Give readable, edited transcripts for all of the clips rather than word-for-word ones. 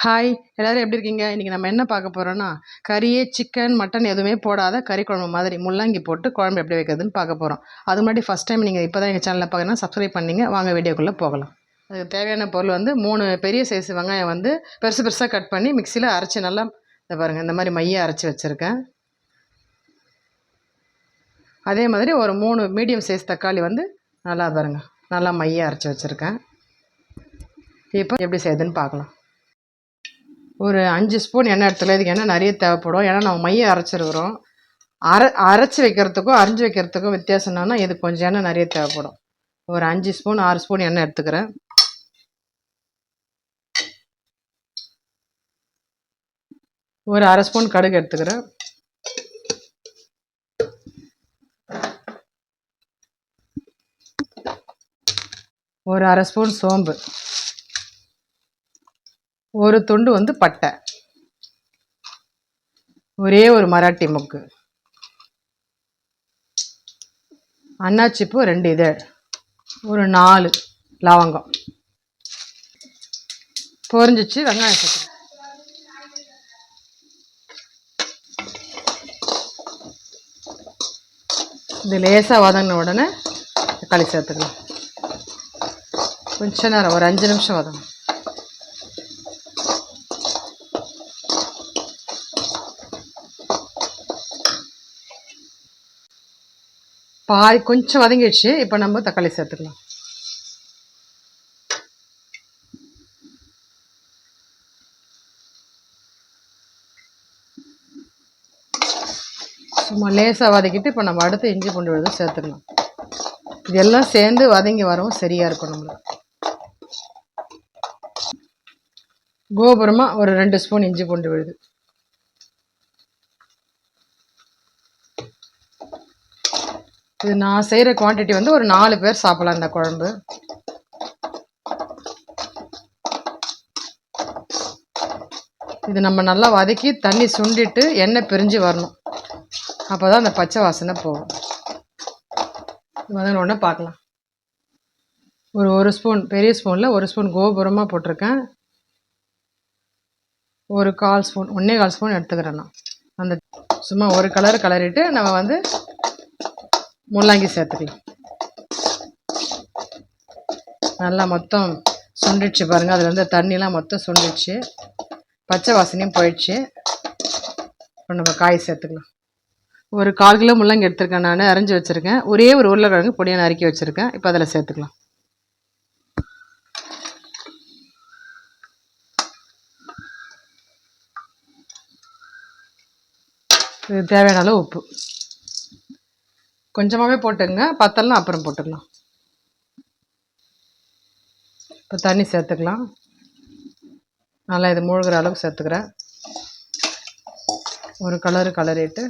Hi எல்லோரும் எப்படி இருக்கீங்க? இன்றைக்கி நம்ம என்ன பார்க்க போகிறோன்னா, கறியே சிக்கன் மட்டன் எதுவுமே போடாத கறி குழம்பு மாதிரி முள்ளங்கி போட்டு குழம்பு எப்படி வைக்கிறதுன்னு பார்க்க போகிறோம். அது முன்னாடி ஃபஸ்ட் டைம் நீங்கள் இப்போ தான் எங்கள் சேனலில் பார்க்கணுன்னா சப்ஸ்கிரைப் பண்ணிங்க. வாங்க வீடியோக்குள்ளே போகலாம். அதுக்கு தேவையான பொருள் வந்து 3 பெரிய சைஸ் வெங்காயம் வந்து பெருசு பெருசாக கட் பண்ணி மிக்சியில் அரைச்சி நல்லா இதை பாருங்கள், இந்த மாதிரி மையாக அரைச்சி வச்சுருக்கேன். அதே மாதிரி ஒரு 3 மீடியம் சைஸ் தக்காளி வந்து நல்லா பாருங்கள், நல்லா மையாக அரைச்சி வச்சுருக்கேன். இப்போ எப்படி செய்யுதுன்னு பார்க்கலாம். ஒரு 5 ஸ்பூன் எண்ணெய் எடுத்துக்கலாம். இதுக்கு எண்ணெய் நிறைய தேவைப்படும். ஏன்னா நம்ம மையம் அரைச்சிருக்கிறோம். அரைச்சி வைக்கிறதுக்கும் அரிஞ்சு வைக்கிறதுக்கும் வித்தியாசம் என்னன்னா, இது கொஞ்சம் எண்ணெய் நிறைய தேவைப்படும். ஒரு 5 ஸ்பூன் 6 ஸ்பூன் எண்ணெய் எடுத்துக்கிறேன். ஒரு அரை ஸ்பூன் கடுகு எடுத்துக்கிறேன். ஒரு அரை ஸ்பூன் சோம்பு, ஒரு துண்டு வந்து பட்டை, ஒரே ஒரு மராட்டி முக்கு, அன்னாச்சிப்பூ 2 இதழ், ஒரு 4 லவங்கம். பொரிஞ்சிச்சு. வெங்காயம் சேர்த்து இது லேசாக வதங்கின உடனே தக்காளி சேர்த்துக்கலாம். கொஞ்ச நேரம் ஒரு 5 நிமிஷம் வதங்க. கொஞ்சம் வதங்கிடுச்சு. இப்போ நம்ம தக்காளி சேர்த்துக்கலாம். சும்மா லேசாக வதக்கிட்டு இப்போ நம்ம அடுத்து இஞ்சி பூண்டு விழுது சேர்த்துக்கலாம். இதெல்லாம் சேர்ந்து வதங்கி வரவும் சரியாக இருக்கும். நம்மளுக்கு கோபுரமாக ஒரு 2 ஸ்பூன் இஞ்சி பூண்டு விழுது. இது நான் செய்கிற குவான்டிட்டி வந்து ஒரு 4 பேர் சாப்பிடலாம் இந்த குழம்பு. இது நம்ம நல்லா வதக்கி தண்ணி சுண்டிட்டு எண்ணெய் பிரிஞ்சு வரணும். அப்போ தான் அந்த பச்சை வாசனை போகும். வதங்கின உடனே பார்க்கலாம். ஒரு ஸ்பூன், பெரிய ஸ்பூனில் 1 ஸ்பூன் கோபுரமாக போட்டிருக்கேன். ஒரு 1/4 ஸ்பூன், 1.25 ஸ்பூன் எடுத்துக்கிறேன் நான். அந்த சும்மா ஒரு கலர் கலரிட்டு நம்ம வந்து முள்ளங்கி சேர்த்துக்கலாம். நல்லா மொத்தம் சுண்டிடுச்சு பாருங்கள். அதில் வந்து தண்ணிலாம் மொத்தம் சுண்டிடுச்சு, பச்சை வாசனையும் போயிடுச்சு. இப்போ நம்ம காய் சேர்த்துக்கலாம். ஒரு 1/4 கிலோ முள்ளங்கி எடுத்துருக்கேன். நான் அரைஞ்சி வச்சுருக்கேன். ஒரே ஒரு உருளைக்கிழங்கு பொடியாக நறுக்கி வச்சுருக்கேன். இப்போ அதில் சேர்த்துக்கலாம். இது தேவையான அளவு உப்பு கொஞ்சமாகவே போட்டுங்க, பத்தலாம் அப்புறம் போட்டுக்கலாம். இப்போ தண்ணி சேர்த்துக்கலாம். நல்லா இது மூழ்கிற அளவுக்கு சேர்த்துக்கிறேன். ஒரு கலரிட்டு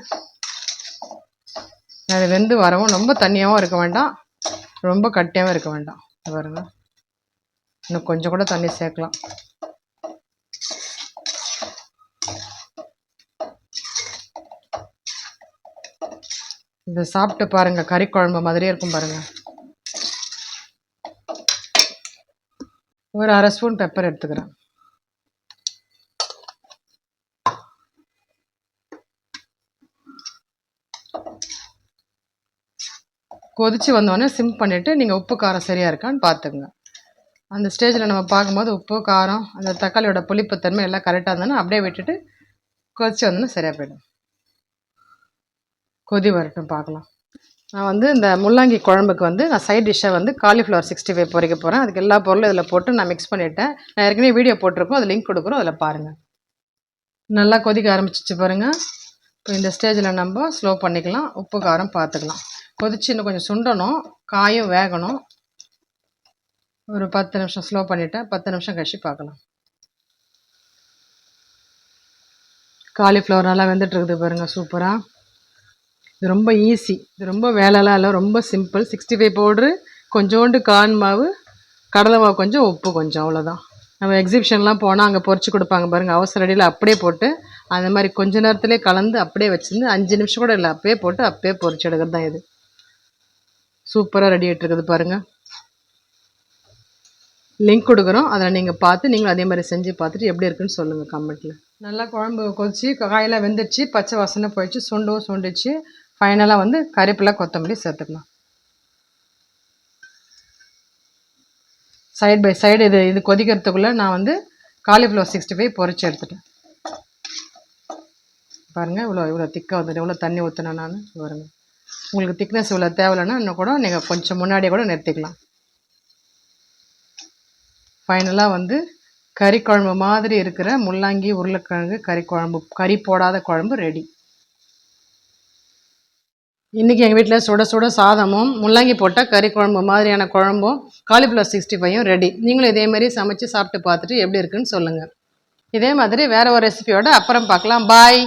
அது வெந்து வரவும் ரொம்ப தண்ணியாகவும் இருக்க வேண்டாம், ரொம்ப கட்டியாகவும் இருக்க வேண்டாம். பாருங்க, இன்னும் கொஞ்சம் கூட தண்ணி சேர்க்கலாம். இதை சாப்பிட்டு பாருங்கள், கறி குழம்பு மாதிரியே இருக்கும் பாருங்கள். ஒரு அரை ஸ்பூன் பெப்பர் எடுத்துக்கிறேன். கொதித்து வந்தோடனே சிம் பண்ணிவிட்டு நீங்கள் உப்பு காரம் சரியாக இருக்கான்னு பார்த்துக்குங்க. அந்த ஸ்டேஜில் நம்ம பார்க்கும்போது உப்பு காரம் அந்த தக்காளியோட புளிப்புத்தன்மை எல்லாம் கரெக்டாக இருந்ததுன்னா அப்படியே விட்டுட்டு கொதித்து வந்தோன்னா சரியாக போய்டும். கொதி வரட்டும், பார்க்கலாம். நான் வந்து இந்த முள்ளங்கி குழம்புக்கு வந்து நான் சைட் டிஷ்ஷாக வந்து காலிஃப்ளவர் 65 பொரிக்க போகிறேன். அதுக்கு எல்லா பொருளும் இதில் போட்டு நான் மிக்ஸ் பண்ணிவிட்டேன். நான் ஏற்கனவே வீடியோ போட்டிருக்கோம், அது லிங்க் கொடுக்குறோம், அதில் பாருங்கள். நல்லா கொதிக்க ஆரம்பிச்சிச்சு பாருங்கள். இப்போ இந்த ஸ்டேஜில் நம்ம ஸ்லோ பண்ணிக்கலாம். உப்பு காரம் பார்த்துக்கலாம். கொதிச்சு இன்னும் கொஞ்சம் சுண்டணும், காயும் வேகணும். ஒரு 10 நிமிஷம் ஸ்லோ பண்ணிவிட்டேன். 10 நிமிஷம் கழிச்சு பார்க்கலாம். காலிஃப்ளவர் நல்லா வெந்துட்டுருக்குது பாருங்கள், சூப்பராக. இது ரொம்ப ஈஸி, இது ரொம்ப வேலைலாம் இல்லை, ரொம்ப சிம்பிள். 65 பவுட்ரு, கொஞ்சோண்டு கார்ன் மாவு, கடலை மாவு கொஞ்சம், உப்பு கொஞ்சம், அவ்வளோதான். நம்ம எக்ஸிபிஷன்லாம் போனால் அங்கே பொரிச்சு கொடுப்பாங்க பாருங்கள், அவசர அடியில் அப்படியே போட்டு அந்த மாதிரி கொஞ்ச நேரத்துலேயே கலந்து அப்படியே வச்சுருந்து 5 நிமிஷம் கூட இல்லை, அப்பயே போட்டு அப்பயே பொரிச்சு எடுக்கிறது தான் இது. சூப்பராக ரெடி ஆகிட்டு இருக்குது பாருங்கள். லிங்க் கொடுக்குறோம். அதில் நீங்கள் பார்த்து நீங்களும் அதே மாதிரி செஞ்சு பார்த்துட்டு எப்படி இருக்குன்னு சொல்லுங்கள் கமெண்ட்டில். நல்லா குழம்பு கொதிச்சு காயெல்லாம் வெந்துடுச்சு, பச்சை வாசனை போயிடுச்சு, சுண்டுச்சு. ஃபைனலாக வந்து கறிவேப்பிலை கொத்தமல்லி சேர்த்துக்கலாம். சைடு பை சைடு இது கொதிக்கிறதுக்குள்ளே நான் வந்து காலிஃப்ளவர் 65 பொரிச்சு எடுத்துட்டேன். பாருங்கள் இவ்வளோ திக்காக வந்துட்டு இவ்வளோ தண்ணி ஊற்றினேன் நான். பாருங்கள் உங்களுக்கு திக்னஸ் இவ்வளோ தேவையில்லைன்னா இன்னும் கூட நீங்கள் கொஞ்சம் முன்னாடியே கூட நிறுத்திக்கலாம். ஃபைனலாக வந்து கறி குழம்பு மாதிரி இருக்கிற முள்ளங்கி உருளைக்கிழங்கு கறி குழம்பு, கறி போடாத குழம்பு ரெடி. இன்றைக்கி எங்கள் வீட்டில் சுட சுட சாதமும் முள்ளங்கி போட்டால் கறி குழம்பு மாதிரியான குழம்பும் காலிஃப்ளவர் 65யும் ரெடி. நீங்களும் இதேமாரி சமைச்சு சாப்பிட்டு பார்த்துட்டு எப்படி இருக்குன்னு சொல்லுங்கள். இதே மாதிரி வேறு ஒரு ரெசிபியோட அப்புறம் பார்க்கலாம். பாய்.